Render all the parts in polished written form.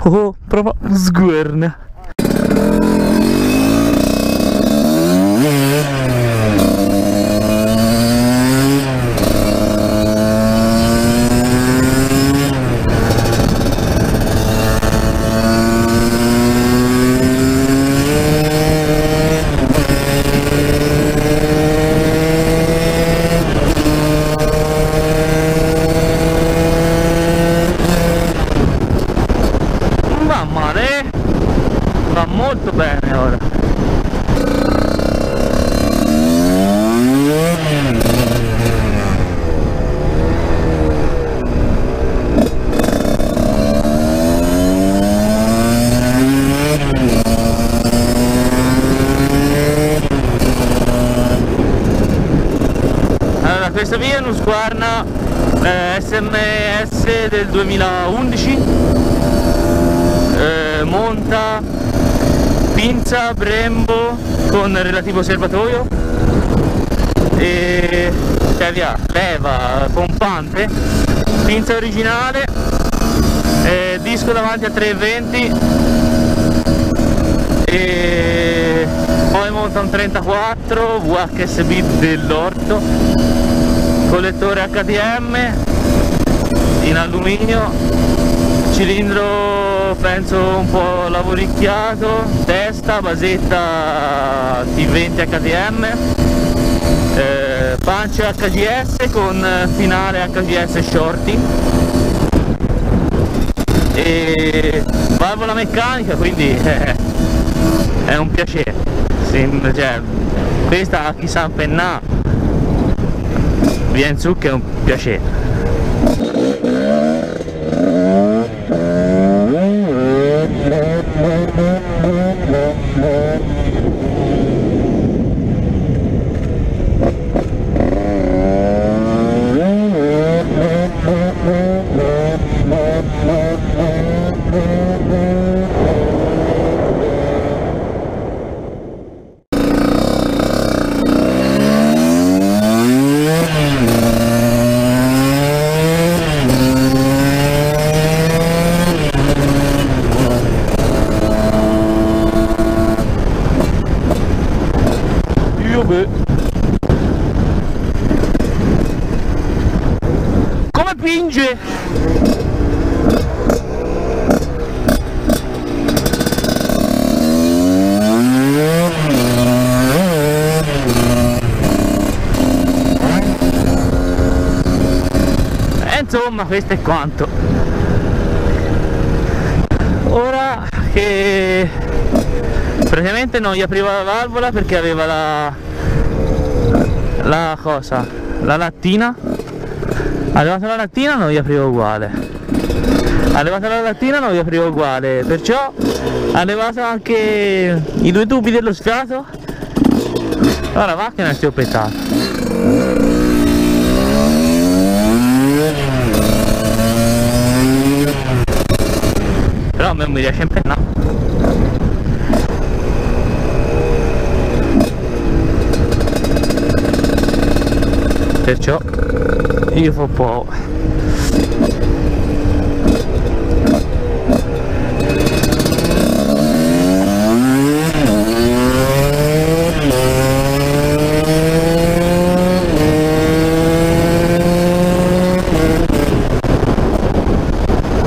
Oh, prova sguerna. Va molto bene ora. Allora, questa via è uno Husqvarna SMS del 2011. Monta pinza Brembo con relativo serbatoio e via, leva pompante, pinza originale, disco davanti a 320 e poi monta un 34 VHSB dell'orto, collettore HDM in alluminio, cilindro penso un po' lavoricchiato, testa, basetta T20 HDM, pancia HGS con finale HGS shorty e valvola meccanica, quindi è un piacere. Cioè, questa a chi sa impennare viene su che è un piacere. Come pinge? Insomma, questo è quanto. Ora che praticamente non gli apriva la valvola perché aveva la cosa, la lattina. Arrivata la lattina non gli apriva uguale. Arrivata la lattina non gli apriva uguale, perciò ha levato anche i due tubi dello sfiato. Ora va che ne stiamo pettato. Però a me mi riesce a impennare. Perciò io fa un po'.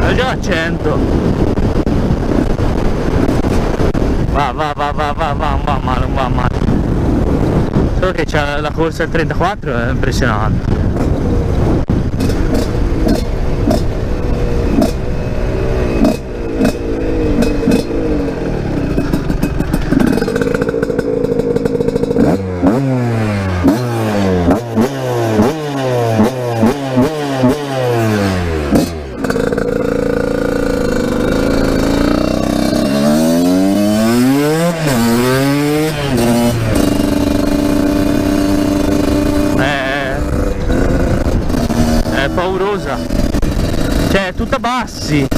È già a 100. Va male, non va male. Solo che c'è la corsa al 34, è impressionante. Paurosa, cioè è tutta bassi.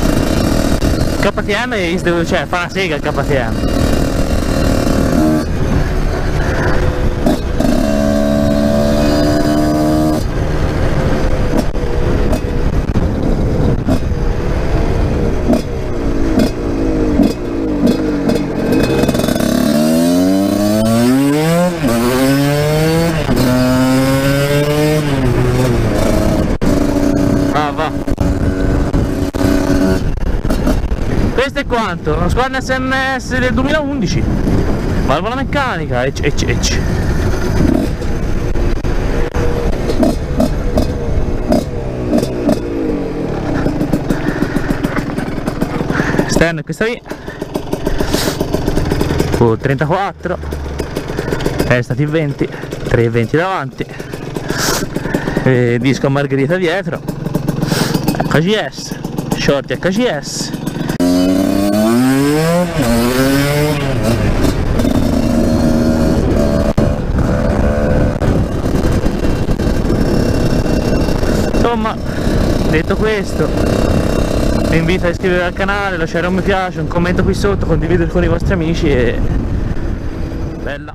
KTM, cioè fa una sega il KTM. Questo è quanto? Uno Squadra SMS del 2011. Valvola meccanica, ecc. Esterno è questa qui. 34. Testa T20. 320 davanti. Disco a margherita dietro. HGS. Shorty HGS. Insomma, detto questo, vi invito a iscrivervi al canale, lasciare un mi piace, un commento qui sotto, condividere con i vostri amici e bella.